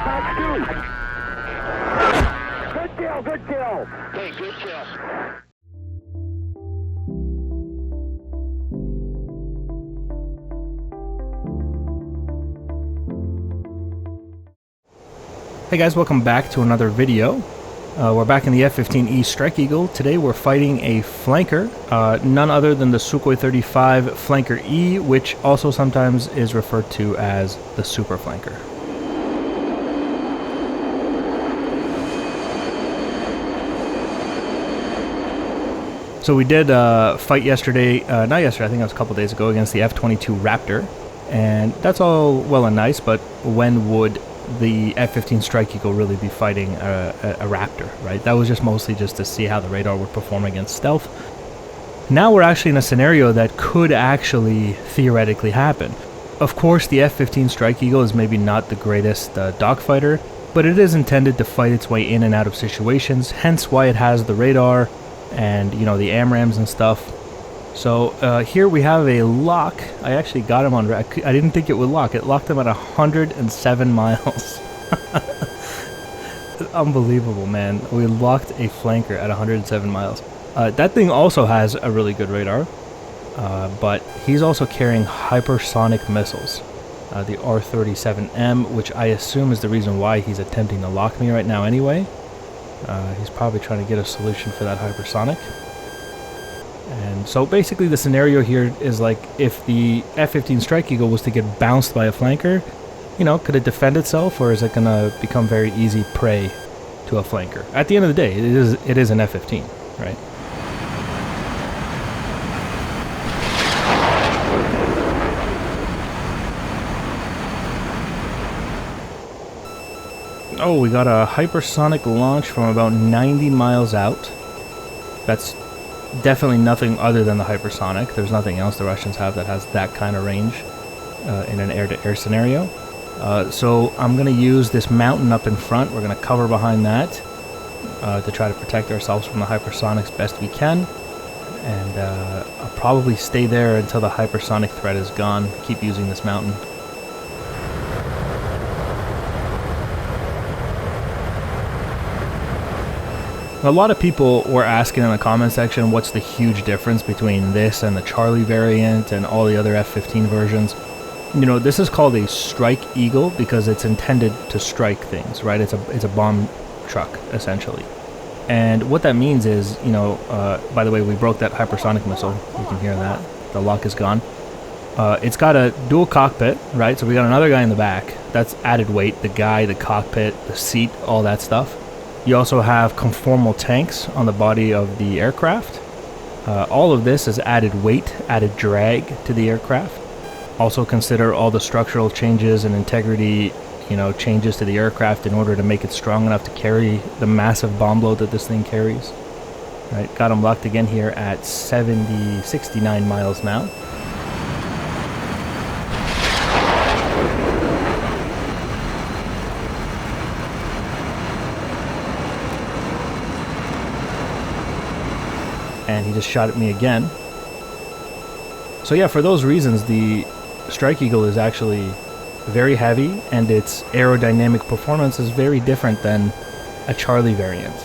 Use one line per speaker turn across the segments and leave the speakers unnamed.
Good kill, good kill.
Hey, good kill.
Hey guys, welcome back to another video. We're back in the F-15E Strike Eagle. Today we're fighting a flanker, none other than the Su-35 Flanker E, which also sometimes is referred to as the Super Flanker. So we did fight yesterday, not yesterday, I think it was a couple days ago, against the F-22 Raptor, and that's all well and nice, but when would the F-15 Strike Eagle really be fighting a Raptor, right? That was just mostly just to see how the radar would perform against stealth. Now we're actually in a scenario that could actually theoretically happen. Of course, the F-15 Strike Eagle is maybe not the greatest dogfighter, but it is intended to fight its way in and out of situations, hence why it has the radar and, you know, the AMRAAMs and stuff. So here we have a lock. I actually got him on. I didn't think it would lock. It locked him at 107 miles. Unbelievable, man. We locked a flanker at 107 miles. That thing also has a really good radar, but he's also carrying hypersonic missiles. The R-37M, which I assume is the reason why he's attempting to lock me right now anyway. He's probably trying to get a solution for that hypersonic. And so basically the scenario here is like if the F-15 Strike Eagle was to get bounced by a flanker, you know, could it defend itself, or is it going to become very easy prey to a flanker? At the end of the day, it is an F-15, right? Oh, we got a hypersonic launch from about 90 miles out. That's definitely nothing other than the hypersonic. There's nothing else the Russians have that has that kind of range in an air-to-air scenario. So I'm going to use this mountain up in front. We're going to cover behind that to try to protect ourselves from the hypersonics best we can. And I'll probably stay there until the hypersonic threat is gone. Keep using this mountain. A lot of people were asking in the comment section what's the huge difference between this and the Charlie variant and all the other F-15 versions. You know, this is called a Strike Eagle because it's intended to strike things, right? It's a bomb truck, essentially. And what that means is, you know, by the way, we broke that hypersonic missile. You can hear that. The lock is gone. It's got a dual cockpit, right? So we got another guy in the back. That's added weight. The guy, the cockpit, the seat, all that stuff. You also have conformal tanks on the body of the aircraft. All of this is added weight, added drag to the aircraft. Also consider all the structural changes and integrity, you know, changes to the aircraft in order to make it strong enough to carry the massive bomb load that this thing carries. Right, got them locked again here at 69 miles now. And he just shot at me again. So yeah, for those reasons, the Strike Eagle is actually very heavy, and its aerodynamic performance is very different than a Charlie variant.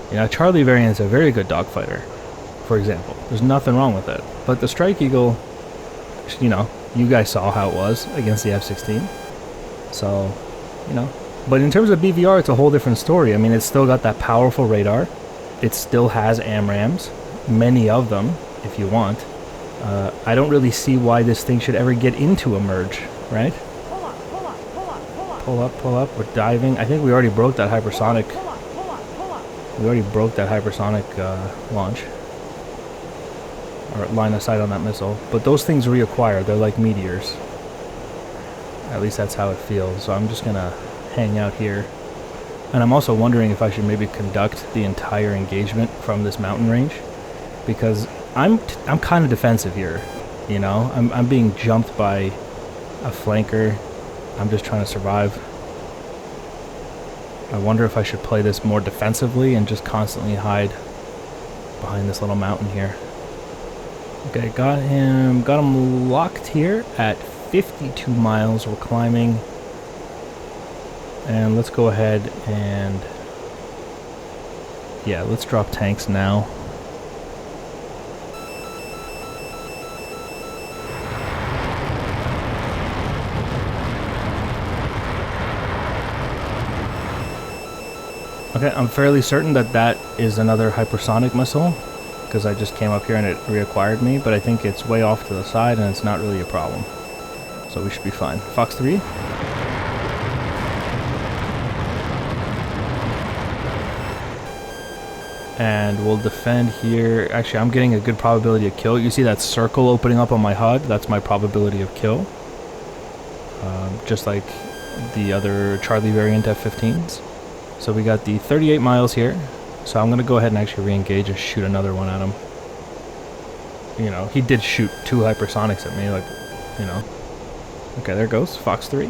You know, a Charlie variant is a very good dogfighter, for example. There's nothing wrong with it. But the Strike Eagle, you know, you guys saw how it was against the F-16. So, you know. But in terms of BVR, it's a whole different story. I mean, it's still got that powerful radar. It still has AMRAAMs. Many of them, if you want. I don't really see why this thing should ever get into a merge, right? Pull up, we're diving. I think we already broke that hypersonic. We already broke that hypersonic launch. Or line of sight on that missile. But those things reacquire, they're like meteors. At least that's how it feels. So I'm just gonna hang out here. And I'm also wondering if I should maybe conduct the entire engagement from this mountain range. Because I'm kind of defensive here, you know. I'm being jumped by a flanker. I'm just trying to survive. I wonder if I should play this more defensively and just constantly hide behind this little mountain here. Okay, got him locked here at 52 miles. We're climbing. And let's go ahead and... yeah, let's drop tanks now. Okay, I'm fairly certain that that is another hypersonic missile, because I just came up here and it reacquired me, but I think it's way off to the side and it's not really a problem. So we should be fine. Fox 3. And we'll defend here. Actually, I'm getting a good probability of kill. You see that circle opening up on my HUD? That's my probability of kill. Just like the other Charlie variant F-15s. So we got the 38 miles here. So I'm going to go ahead and actually re-engage and shoot another one at him. You know, he did shoot 2 hypersonics at me, like, you know. Okay, there goes. Fox 3.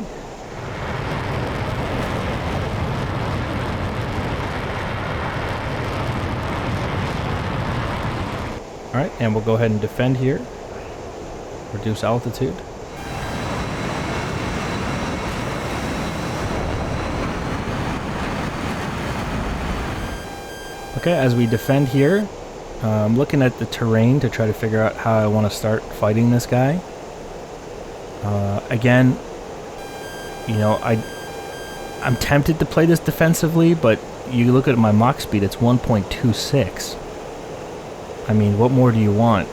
Alright, and we'll go ahead and defend here. Reduce altitude. Okay, as we defend here, I'm looking at the terrain to try to figure out how I want to start fighting this guy. Again, you know, I'm tempted to play this defensively, but you look at my Mach speed, it's 1.26. I mean, what more do you want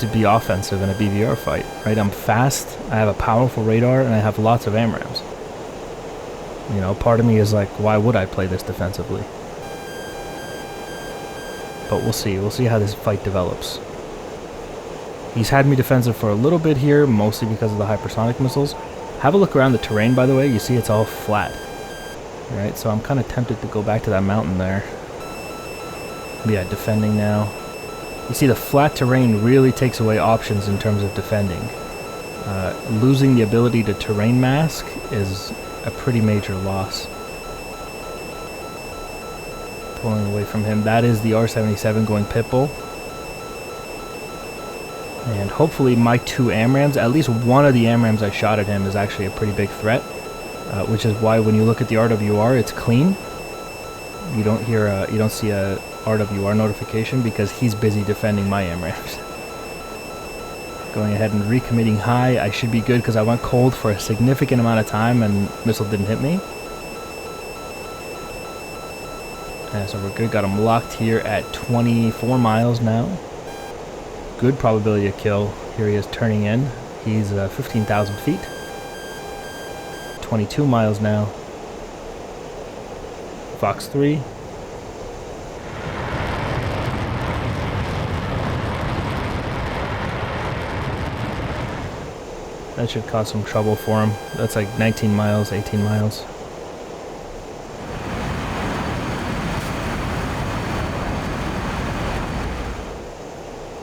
to be offensive in a BVR fight, right? I'm fast, I have a powerful radar, and I have lots of AMRAAMs. You know, part of me is like, why would I play this defensively? But we'll see. We'll see how this fight develops. He's had me defensive for a little bit here, mostly because of the hypersonic missiles. Have a look around the terrain, by the way. You see it's all flat. Right, so I'm kind of tempted to go back to that mountain there. Yeah, defending now. You see the flat terrain really takes away options in terms of defending. Losing the ability to terrain mask is a pretty major loss. Pulling away from him. That is the R-77 going Pitbull. And hopefully my 2 AMRAAMs, at least one of the AMRAAMs I shot at him is actually a pretty big threat. Which is why when you look at the RWR, it's clean. You don't hear you don't see a RWR notification because he's busy defending my AMRAAMs. Going ahead and recommitting high. I should be good because I went cold for a significant amount of time and missile didn't hit me. And so we're good. Got him locked here at 24 miles now. Good probability of kill. Here he is turning in. He's 15,000 feet. 22 miles now. Fox 3. That should cause some trouble for him. That's like 19 miles, 18 miles.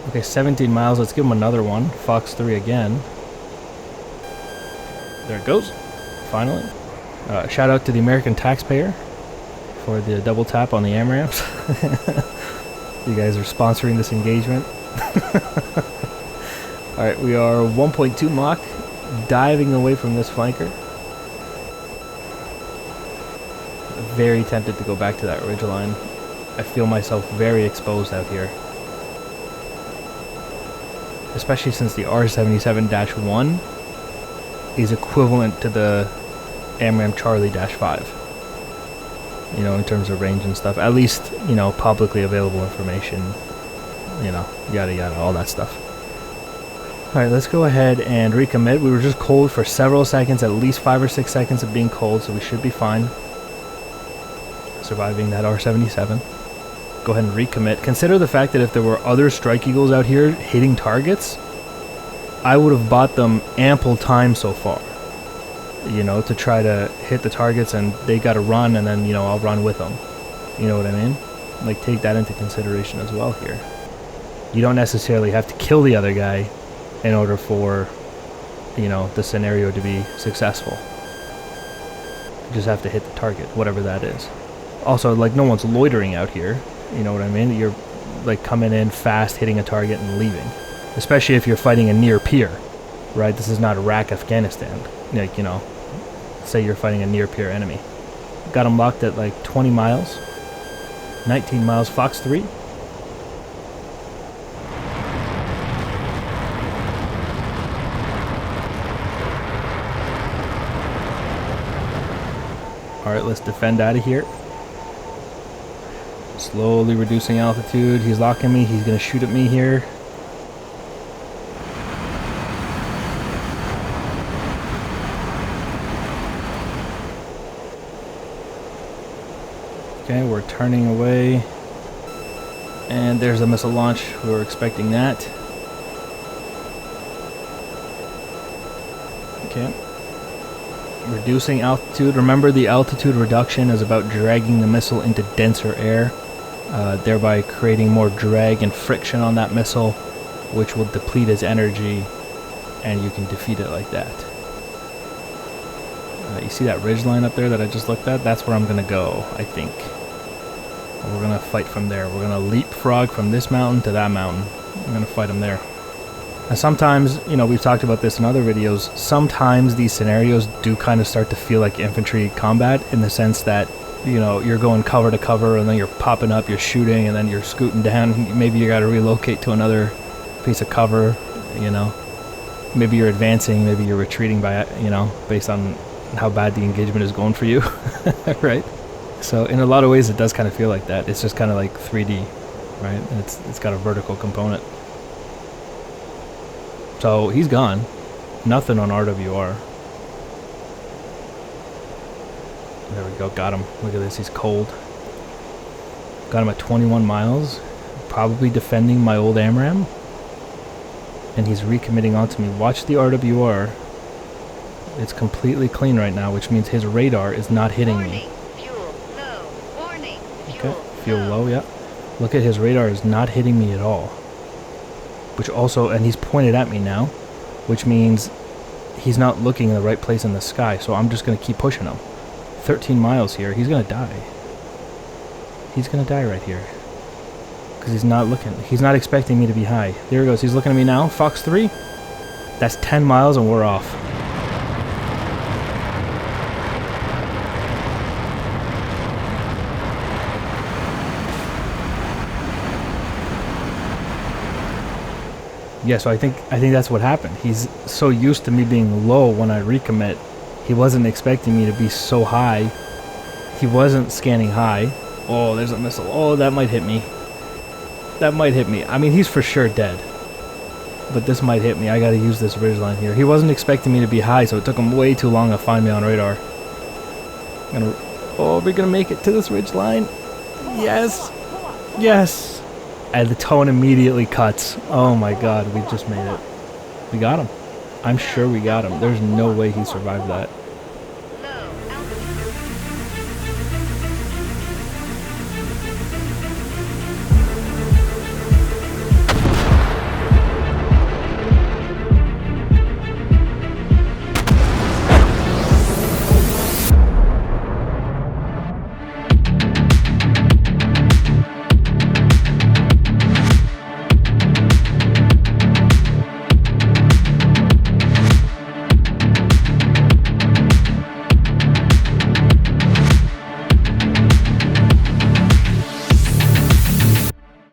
Okay, 17 miles. Let's give him another one. Fox 3 again. There it goes. Finally. Shout out to the American taxpayer for the double tap on the AMRAAMs. You guys are sponsoring this engagement. Alright, we are 1.2 Mach, diving away from this flanker. Very tempted to go back to that ridgeline. I feel myself very exposed out here. Especially since the R-77-1 is equivalent to the AMRAAM Charlie-5. You know, in terms of range and stuff. At least, you know, publicly available information. You know, yada yada, all that stuff. Alright, let's go ahead and recommit. We were just cold for several seconds, at least 5 or 6 seconds of being cold, so we should be fine. Surviving that R-77. Go ahead and recommit. Consider the fact that if there were other Strike Eagles out here hitting targets, I would have bought them ample time so far. You know, to try to hit the targets and they gotta run and then, you know, I'll run with them. You know what I mean? Like, take that into consideration as well here. You don't necessarily have to kill the other guy in order for, you know, the scenario to be successful. You just have to hit the target, whatever that is. Also, like, no one's loitering out here. You know what I mean? You're, like, coming in fast, hitting a target and leaving. Especially if you're fighting a near peer, right? This is not Iraq, Afghanistan. Like, you know, say you're fighting a near peer enemy. Got him locked at like 20 miles. 19 miles, Fox 3. Alright, let's defend out of here. Slowly reducing altitude. He's locking me. He's going to shoot at me here. Okay, we're turning away. And there's a missile launch. We were expecting that. Okay. Reducing altitude. Remember, the altitude reduction is about dragging the missile into denser air, thereby creating more drag and friction on that missile, which will deplete its energy, and you can defeat it like that. You see that ridge line up there that I just looked at? That's where I'm going to go, I think. And we're going to fight from there. We're going to leapfrog from this mountain to that mountain. I'm going to fight them there. And sometimes, you know, we've talked about this in other videos, sometimes these scenarios do kind of start to feel like infantry combat, in the sense that, you know, you're going cover to cover, and then you're popping up, you're shooting, and then you're scooting down. Maybe you got to relocate to another piece of cover, you know. Maybe you're advancing, maybe you're retreating by, you know, based on how bad the engagement is going for you, right? So in a lot of ways it does kind of feel like that. It's just kind of like 3D, right? And it's got a vertical component. So he's gone. Nothing on RWR. There we go, got him. Look at this, he's cold. Got him at 21 miles. Probably defending my old AMRAM. And he's recommitting onto me. Watch the RWR. It's completely clean right now, which means his radar is not hitting me.
Fuel low. Warning.
Okay, fuel low, yeah. Look at his radar is not hitting me at all. Which also, and he's pointed at me now, which means he's not looking in the right place in the sky, so I'm just going to keep pushing him. 13 miles here, he's going to die. He's going to die right here. Because he's not looking, he's not expecting me to be high. There he goes, he's looking at me now, Fox 3. That's 10 miles and we're off. Yeah, so I think that's what happened. He's so used to me being low when I recommit. He wasn't expecting me to be so high. He wasn't scanning high. Oh, there's a missile. Oh, that might hit me. That might hit me. I mean, he's for sure dead. But this might hit me. I gotta use this ridgeline here. He wasn't expecting me to be high, so it took him way too long to find me on radar. Oh, we're gonna make it to this ridgeline. Yes. Yes. And the tone immediately cuts. Oh my god, we just made it. We got him. I'm sure we got him. There's no way he survived that.